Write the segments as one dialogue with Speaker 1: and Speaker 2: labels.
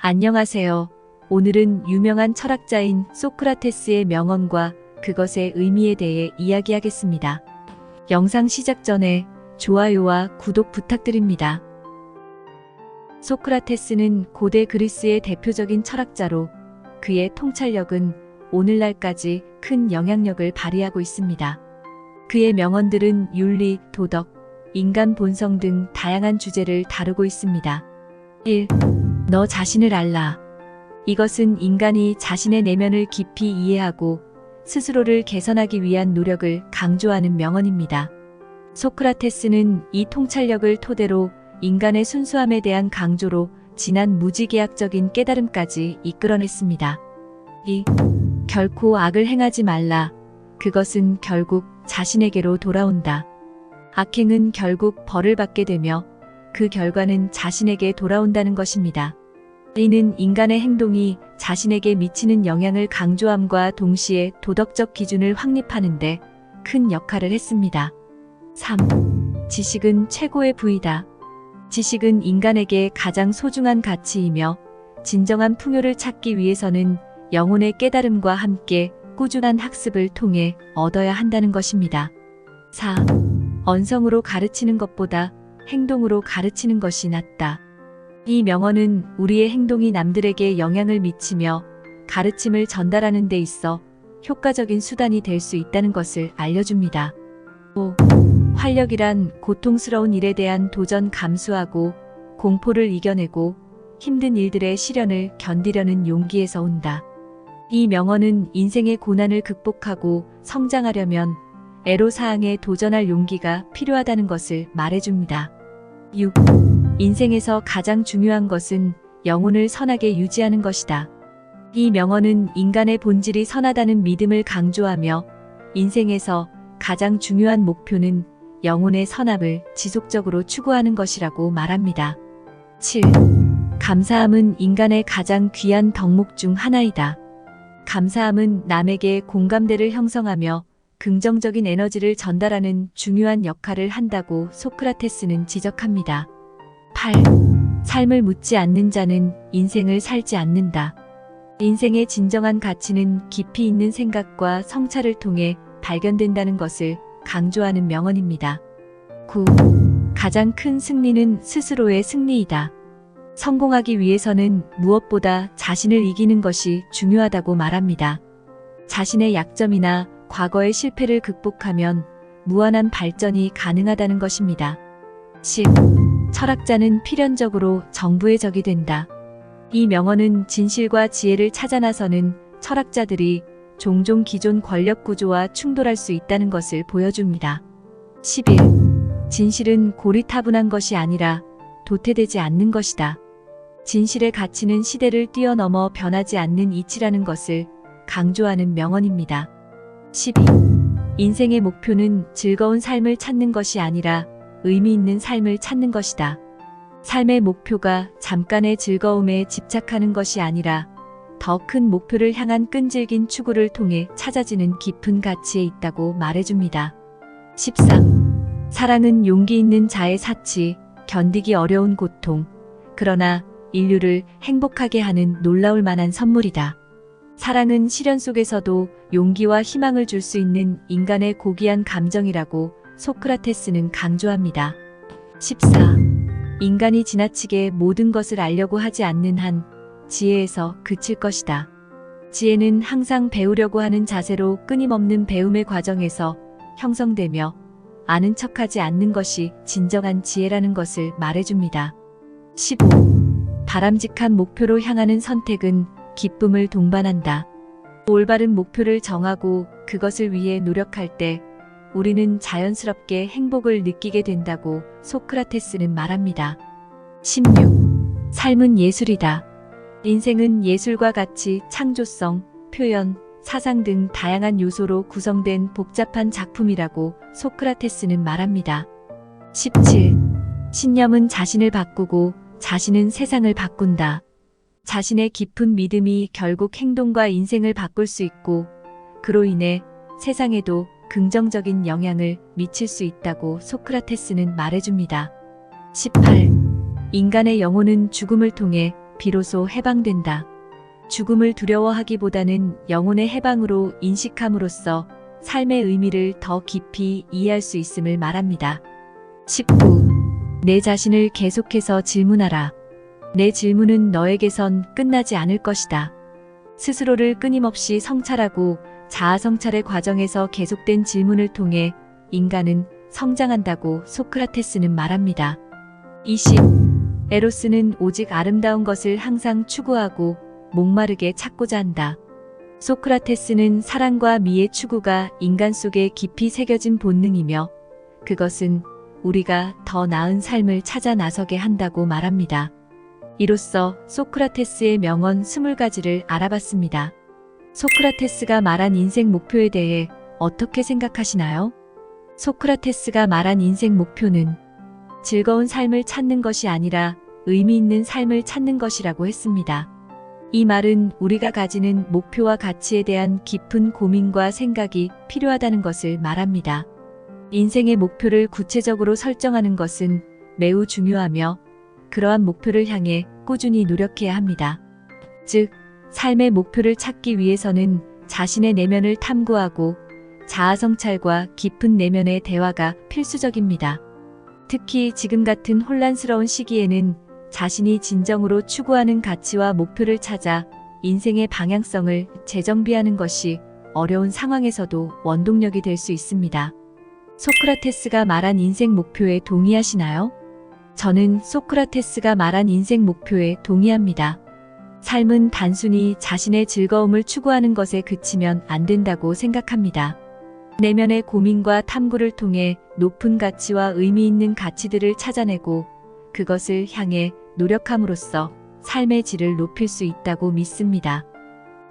Speaker 1: 안녕하세요. 오늘은 유명한 철학자인 소크라테스의 명언과 그것의 의미에 대해 이야기하겠습니다. 영상 시작 전에 좋아요와 구독 부탁드립니다. 소크라테스는 고대 그리스의 대표적인 철학자로 그의 통찰력은 오늘날까지 큰 영향력을 발휘하고 있습니다. 그의 명언들은 윤리, 도덕, 인간 본성 등 다양한 주제를 다루고 있습니다. 1. 너 자신을 알라. 이것은 인간이 자신의 내면을 깊이 이해하고 스스로를 개선하기 위한 노력을 강조하는 명언입니다. 소크라테스는 이 통찰력을 토대로 인간의 순수함에 대한 강조로 진한 무지개학적인 깨달음까지 이끌어냈습니다. 2. 결코 악을 행하지 말라. 그것은 결국 자신에게로 돌아온다. 악행은 결국 벌을 받게 되며 그 결과는 자신에게 돌아온다는 것입니다. 이는 인간의 행동이 자신에게 미치는 영향을 강조함과 동시에 도덕적 기준을 확립하는 데 큰 역할을 했습니다. 3. 지식은 최고의 부이다. 지식은 인간에게 가장 소중한 가치이며 진정한 풍요를 찾기 위해서는 영혼의 깨달음과 함께 꾸준한 학습을 통해 얻어야 한다는 것입니다. 4. 언성으로 가르치는 것보다 행동으로 가르치는 것이 낫다. 이 명언은 우리의 행동이 남들에게 영향을 미치며 가르침을 전달하는 데 있어 효과적인 수단이 될 수 있다는 것을 알려줍니다. 5. 활력이란 고통스러운 일에 대한 도전 감수하고 공포를 이겨내고 힘든 일들의 시련을 견디려는 용기에서 온다. 이 명언은 인생의 고난을 극복하고 성장하려면 애로사항에 도전할 용기가 필요하다는 것을 말해줍니다. 6. 인생에서 가장 중요한 것은 영혼을 선하게 유지하는 것이다. 이 명언은 인간의 본질이 선하다는 믿음을 강조하며 인생에서 가장 중요한 목표는 영혼의 선함을 지속적으로 추구하는 것이라고 말합니다. 7. 감사함은 인간의 가장 귀한 덕목 중 하나이다. 감사함은 남에게 공감대를 형성하며 긍정적인 에너지를 전달하는 중요한 역할을 한다고 소크라테스는 지적합니다. 8. 삶을 묻지 않는 자는 인생을 살지 않는다. 인생의 진정한 가치는 깊이 있는 생각과 성찰을 통해 발견된다는 것을 강조하는 명언입니다. 9. 가장 큰 승리는 스스로의 승리이다. 성공하기 위해서는 무엇보다 자신을 이기는 것이 중요하다고 말합니다. 자신의 약점이나 과거의 실패를 극복하면 무한한 발전이 가능하다는 것입니다. 10. 철학자는 필연적으로 정부의 적이 된다. 이 명언은 진실과 지혜를 찾아 나서는 철학자들이 종종 기존 권력 구조와 충돌할 수 있다는 것을 보여줍니다. 11. 진실은 고리타분한 것이 아니라 도태되지 않는 것이다. 진실의 가치는 시대를 뛰어넘어 변하지 않는 이치라는 것을 강조하는 명언입니다. 12. 인생의 목표는 즐거운 삶을 찾는 것이 아니라 의미 있는 삶을 찾는 것이다. 삶의 목표가 잠깐의 즐거움에 집착하는 것이 아니라 더 큰 목표를 향한 끈질긴 추구를 통해 찾아지는 깊은 가치에 있다고 말해줍니다. 13. 사랑은 용기 있는 자의 사치, 견디기 어려운 고통, 그러나 인류를 행복하게 하는 놀라울 만한 선물이다. 사랑은 시련 속에서도 용기와 희망을 줄 수 있는 인간의 고귀한 감정이라고 소크라테스는 강조합니다. 14. 인간이 지나치게 모든 것을 알려고 하지 않는 한 지혜에서 그칠 것이다. 지혜는 항상 배우려고 하는 자세로 끊임없는 배움의 과정에서 형성되며 아는 척하지 않는 것이 진정한 지혜라는 것을 말해줍니다. 15. 바람직한 목표로 향하는 선택은 기쁨을 동반한다. 올바른 목표를 정하고 그것을 위해 노력할 때 우리는 자연스럽게 행복을 느끼게 된다고 소크라테스는 말합니다. 16. 삶은 예술이다. 인생은 예술과 같이 창조성, 표현, 사상 등 다양한 요소로 구성된 복잡한 작품이라고 소크라테스는 말합니다. 17. 신념은 자신을 바꾸고 자신은 세상을 바꾼다. 자신의 깊은 믿음이 결국 행동과 인생을 바꿀 수 있고 그로 인해 세상에도 긍정적인 영향을 미칠 수 있다고 소크라테스는 말해줍니다. 18. 인간의 영혼은 죽음을 통해 비로소 해방된다. 죽음을 두려워하기보다는 영혼의 해방으로 인식함으로써 삶의 의미를 더 깊이 이해할 수 있음을 말합니다. 19. 내 자신을 계속해서 질문하라. 내 질문은 너에게선 끝나지 않을 것이다. 스스로를 끊임없이 성찰하고 자아 성찰의 과정에서 계속된 질문을 통해 인간은 성장한다고 소크라테스는 말합니다. 20. 에로스는 오직 아름다운 것을 항상 추구하고 목마르게 찾고자 한다. 소크라테스는 사랑과 미의 추구가 인간 속에 깊이 새겨진 본능이며 그것은 우리가 더 나은 삶을 찾아 나서게 한다고 말합니다. 이로써 소크라테스의 명언 20가지를 알아봤습니다. 소크라테스가 말한 인생 목표에 대해 어떻게 생각하시나요? 소크라테스가 말한 인생 목표는 즐거운 삶을 찾는 것이 아니라 의미 있는 삶을 찾는 것이라고 했습니다. 이 말은 우리가 가지는 목표와 가치에 대한 깊은 고민과 생각이 필요하다는 것을 말합니다. 인생의 목표를 구체적으로 설정하는 것은 매우 중요하며 그러한 목표를 향해 꾸준히 노력해야 합니다. 즉, 삶의 목표를 찾기 위해서는 자신의 내면을 탐구하고 자아 성찰과 깊은 내면의 대화가 필수적입니다. 특히 지금 같은 혼란스러운 시기에는 자신이 진정으로 추구하는 가치와 목표를 찾아 인생의 방향성을 재정비하는 것이 어려운 상황에서도 원동력이 될 수 있습니다. 소크라테스가 말한 인생 목표에 동의하시나요? 저는 소크라테스가 말한 인생 목표에 동의합니다. 삶은 단순히 자신의 즐거움을 추구하는 것에 그치면 안 된다고 생각합니다. 내면의 고민과 탐구를 통해 높은 가치와 의미 있는 가치들을 찾아내고 그것을 향해 노력함으로써 삶의 질을 높일 수 있다고 믿습니다.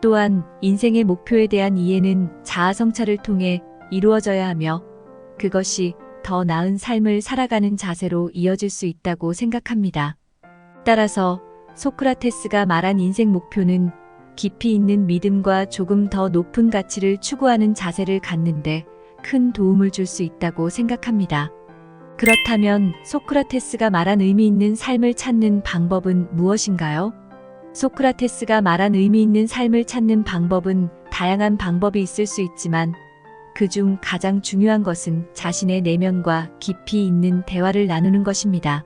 Speaker 1: 또한 인생의 목표에 대한 이해는 자아 성찰을 통해 이루어져야 하며 그것이 더 나은 삶을 살아가는 자세로 이어질 수 있다고 생각합니다. 따라서 소크라테스가 말한 인생 목표는 깊이 있는 믿음과 조금 더 높은 가치를 추구하는 자세를 갖는데 큰 도움을 줄 수 있다고 생각합니다. 그렇다면 소크라테스가 말한 의미 있는 삶을 찾는 방법은 무엇인가요? 소크라테스가 말한 의미 있는 삶을 찾는 방법은 다양한 방법이 있을 수 있지만 그중 가장 중요한 것은 자신의 내면과 깊이 있는 대화를 나누는 것입니다.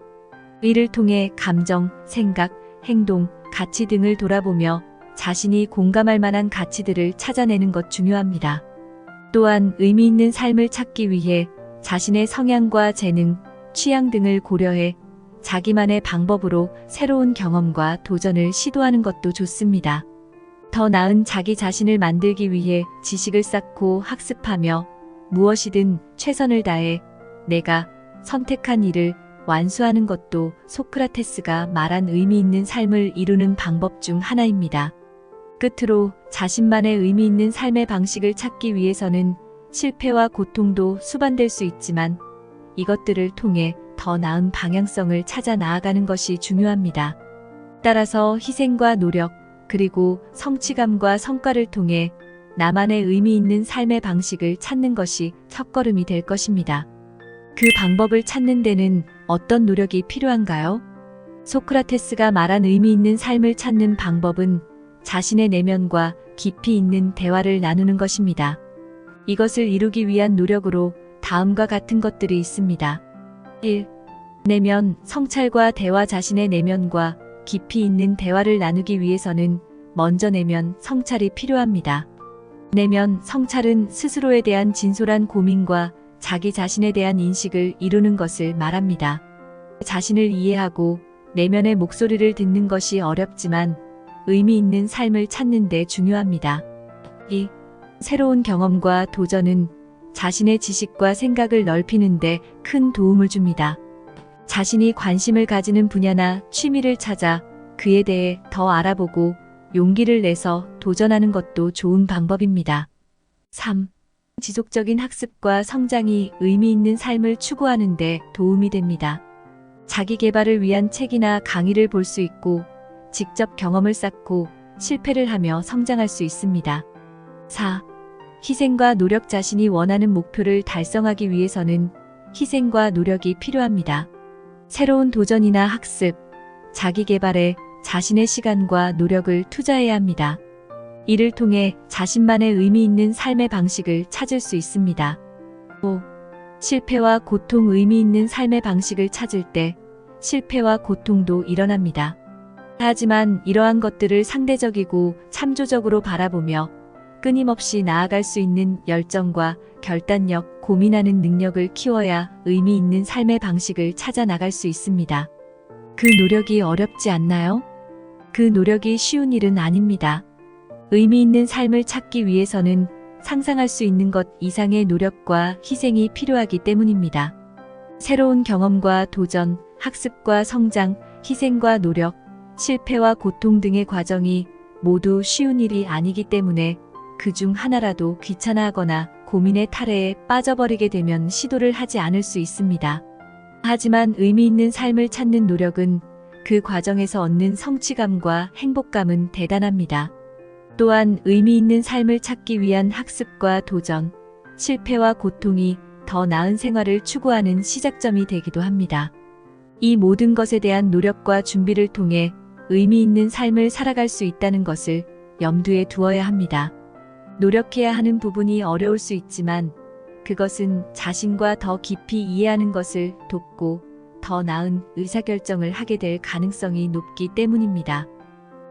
Speaker 1: 이를 통해 감정, 생각, 행동, 가치 등을 돌아보며 자신이 공감할 만한 가치들을 찾아내는 것 중요합니다. 또한 의미 있는 삶을 찾기 위해 자신의 성향과 재능, 취향 등을 고려해 자기만의 방법으로 새로운 경험과 도전을 시도하는 것도 좋습니다. 더 나은 자기 자신을 만들기 위해 지식을 쌓고 학습하며 무엇이든 최선을 다해 내가 선택한 일을 완수하는 것도 소크라테스가 말한 의미 있는 삶을 이루는 방법 중 하나입니다. 끝으로 자신만의 의미 있는 삶의 방식을 찾기 위해서는 실패와 고통도 수반될 수 있지만 이것들을 통해 더 나은 방향성을 찾아 나아가는 것이 중요합니다. 따라서 희생과 노력, 그리고 성취감과 성과를 통해 나만의 의미 있는 삶의 방식을 찾는 것이 첫걸음이 될 것입니다. 그 방법을 찾는 데는 어떤 노력이 필요한가요? 소크라테스가 말한 의미 있는 삶을 찾는 방법은 자신의 내면과 깊이 있는 대화를 나누는 것입니다. 이것을 이루기 위한 노력으로 다음과 같은 것들이 있습니다. 1. 내면 성찰과 대화. 자신의 내면과 깊이 있는 대화를 나누기 위해서는 먼저 내면 성찰이 필요합니다. 내면 성찰은 스스로에 대한 진솔한 고민과 자기 자신에 대한 인식을 이루는 것을 말합니다. 자신을 이해하고 내면의 목소리를 듣는 것이 어렵지만 의미 있는 삶을 찾는 데 중요합니다. 2. 새로운 경험과 도전은 자신의 지식과 생각을 넓히는 데 큰 도움을 줍니다. 자신이 관심을 가지는 분야나 취미를 찾아 그에 대해 더 알아보고 용기를 내서 도전하는 것도 좋은 방법입니다. 3. 지속적인 학습과 성장이 의미 있는 삶을 추구하는 데 도움이 됩니다. 자기 개발을 위한 책이나 강의를 볼 수 있고 직접 경험을 쌓고 실패를 하며 성장할 수 있습니다. 4. 희생과 노력. 자신이 원하는 목표를 달성하기 위해서는 희생과 노력이 필요합니다. 새로운 도전이나 학습, 자기 개발에 자신의 시간과 노력을 투자해야 합니다. 이를 통해 자신만의 의미 있는 삶의 방식을 찾을 수 있습니다. 5. 실패와 고통. 의미 있는 삶의 방식을 찾을 때 실패와 고통도 일어납니다. 하지만 이러한 것들을 상대적이고 참조적으로 바라보며 끊임없이 나아갈 수 있는 열정과 결단력, 고민하는 능력을 키워야 의미 있는 삶의 방식을 찾아 나갈 수 있습니다. 그 노력이 어렵지 않나요? 그 노력이 쉬운 일은 아닙니다. 의미 있는 삶을 찾기 위해서는 상상할 수 있는 것 이상의 노력과 희생이 필요하기 때문입니다. 새로운 경험과 도전, 학습과 성장, 희생과 노력, 실패와 고통 등의 과정이 모두 쉬운 일이 아니기 때문에 그 중 하나라도 귀찮아하거나 고민의 탈해에 빠져버리게 되면 시도를 하지 않을 수 있습니다. 하지만 의미 있는 삶을 찾는 노력은 그 과정에서 얻는 성취감과 행복감은 대단합니다. 또한 의미 있는 삶을 찾기 위한 학습과 도전, 실패와 고통이 더 나은 생활을 추구하는 시작점이 되기도 합니다. 이 모든 것에 대한 노력과 준비를 통해 의미 있는 삶을 살아갈 수 있다는 것을 염두에 두어야 합니다. 노력해야 하는 부분이 어려울 수 있지만 그것은 자신과 더 깊이 이해하는 것을 돕고 더 나은 의사결정을 하게 될 가능성이 높기 때문입니다.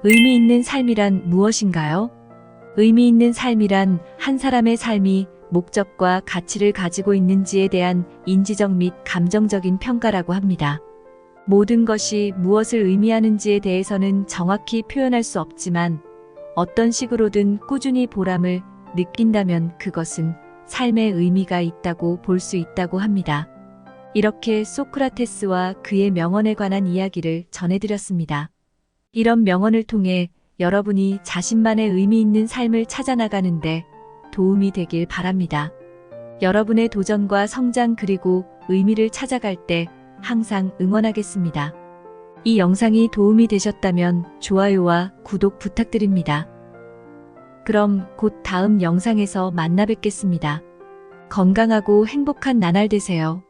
Speaker 1: 의미 있는 삶이란 무엇인가요? 의미 있는 삶이란 한 사람의 삶이 목적과 가치를 가지고 있는지에 대한 인지적 및 감정적인 평가라고 합니다. 모든 것이 무엇을 의미하는지에 대해서는 정확히 표현할 수 없지만 어떤 식으로든 꾸준히 보람을 느낀다면 그것은 삶의 의미가 있다고 볼 수 있다고 합니다. 이렇게 소크라테스와 그의 명언에 관한 이야기를 전해드렸습니다. 이런 명언을 통해 여러분이 자신만의 의미 있는 삶을 찾아나가는데 도움이 되길 바랍니다. 여러분의 도전과 성장 그리고 의미를 찾아갈 때 항상 응원하겠습니다. 이 영상이 도움이 되셨다면 좋아요와 구독 부탁드립니다. 그럼 곧 다음 영상에서 만나 뵙겠습니다. 건강하고 행복한 나날 되세요.